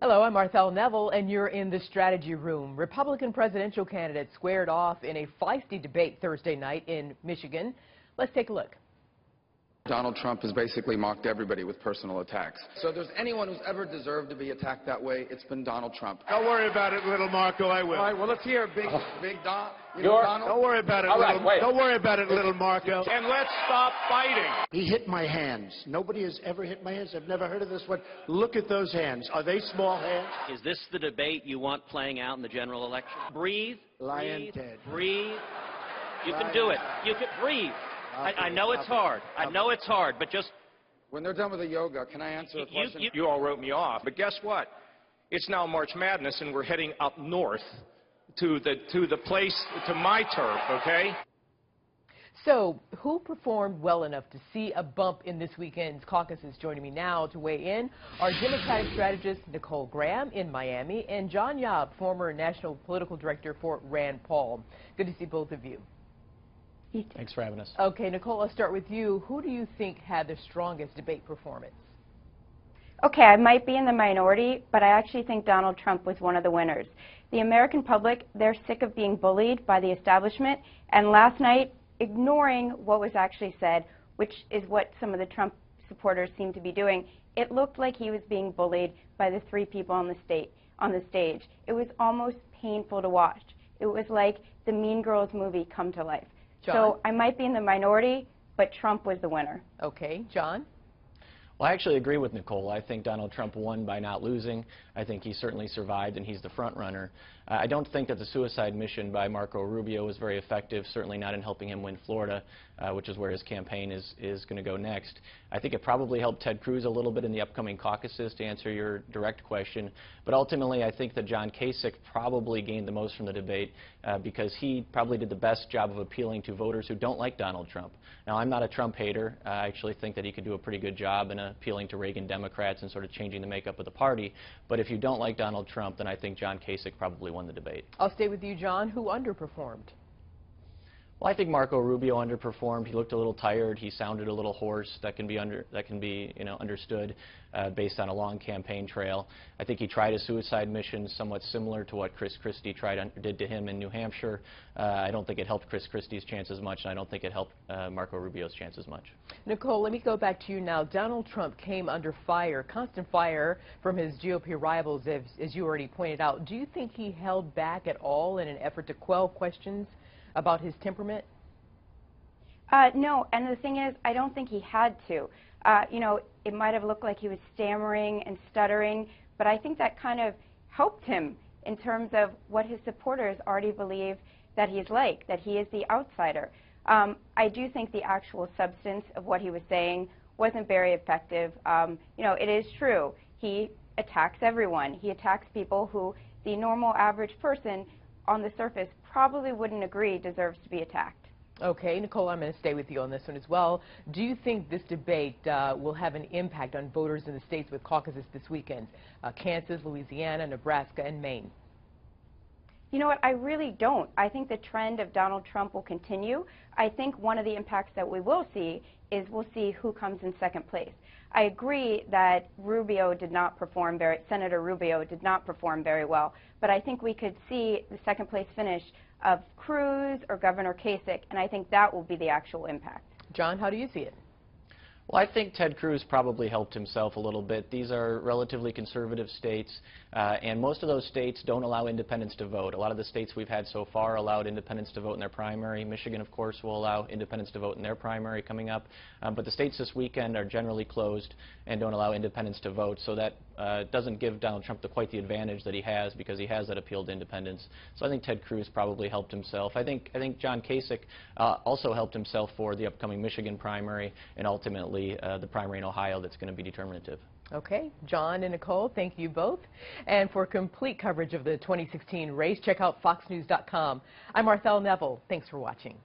Hello, I'm Marthel Neville, and you're in the strategy room. Republican presidential candidates squared off in a feisty debate Thursday night in Michigan. Let's take a look. Donald Trump has basically mocked everybody with personal attacks. So if there's anyone who's ever deserved to be attacked that way, it's been Donald Trump. Don't worry about it, little Marco, I will. All right, well, let's hear Big Don. Donald? Don't worry about it, Don't worry about it, little Marco. And let's stop fighting. He hit my hands. Nobody has ever hit my hands. I've never heard of this one. Look at those hands. Are they small hands? Is this the debate you want playing out in the general election? Breathe. Lion Ted. Breathe. You can do it. You can breathe. I know it's hard. I know it's hard, but just... When they're done with the yoga, can I answer a question? You all wrote me off, but guess what? It's now March Madness, and we're heading up north to the place, to my turf, okay? So, who performed well enough to see a bump in this weekend's caucuses? Joining me now to weigh in are Democratic strategist Nicole Graham in Miami and John Yob, former national political director for Rand Paul. Good to see both of you. Thanks for having us. Okay, Nicole, I'll start with you. Who do you think had the strongest debate performance? Okay, I might be in the minority, but I actually think Donald Trump was one of the winners. The American public, they're sick of being bullied by the establishment, and last night, ignoring what was actually said, which is what some of the Trump supporters seem to be doing, it looked like he was being bullied by the three people on the stage. It was almost painful to watch. It was like the Mean Girls movie come to life. John? So I might be in the minority, but Trump was the winner. Okay, John? Well, I actually agree with Nicole. I think Donald Trump won by not losing. I think he certainly survived, and he's the front runner. I don't think that the suicide mission by Marco Rubio was very effective, certainly not in helping him win Florida, which is where his campaign is going to go next. I think it probably helped Ted Cruz a little bit in the upcoming caucuses, to answer your direct question. But ultimately, I think that John Kasich probably gained the most from the debate because he probably did the best job of appealing to voters who don't like Donald Trump. Now, I'm not a Trump hater. I actually think that he could do a pretty good job in appealing to Reagan Democrats and sort of changing the makeup of the party. But if you don't like Donald Trump, then I think John Kasich probably won the debate. I'll stay with you, John. Who underperformed? Well, I think Marco Rubio underperformed. He looked a little tired. He sounded a little hoarse. That can be understood based on a long campaign trail. I think he tried a suicide mission somewhat similar to what Chris Christie did to him in New Hampshire. I don't think it helped Chris Christie's chances much, and I don't think it helped Marco Rubio's chances much. Nicole, let me go back to you now. Donald Trump came under fire, constant fire, from his GOP rivals, as you already pointed out. Do you think he held back at all in an effort to quell questions about his temperament? No, and the thing is, I don't think he had to. You know, it might have looked like he was stammering and stuttering, but I think that kind of helped him in terms of what his supporters already believe that he's like, that he is the outsider. I do think the actual substance of what he was saying wasn't very effective. You know, it is true. He attacks everyone. He attacks people who the normal average person on the surface probably wouldn't agree deserves to be attacked. Okay, Nicole, I'm going to stay with you on this one as well. Do you think this debate will have an impact on voters in the states with caucuses this weekend? Kansas, Louisiana, Nebraska, and Maine. You know what, I really don't. I think the trend of Donald Trump will continue. I think one of the impacts that we will see is we'll see who comes in second place. I agree that Senator Rubio did not perform very well, but I think we could see the second place finish of Cruz or Governor Kasich, and I think that will be the actual impact. John, how do you see it? Well, I think Ted Cruz probably helped himself a little bit. These are relatively conservative states, and most of those states don't allow independents to vote. A lot of the states we've had so far allowed independents to vote in their primary. Michigan, of course, will allow independents to vote in their primary coming up. But the states this weekend are generally closed and don't allow independents to vote, so that doesn't give Donald Trump quite the advantage that he has, because he has that appeal to independents. So I think Ted Cruz probably helped himself. I think John Kasich also helped himself for the upcoming Michigan primary, and ultimately the primary in Ohio that's going to be determinative. Okay, John and Nicole, thank you both. And for complete coverage of the 2016 race, check out foxnews.com. I'm Marthel Neville. Thanks for watching.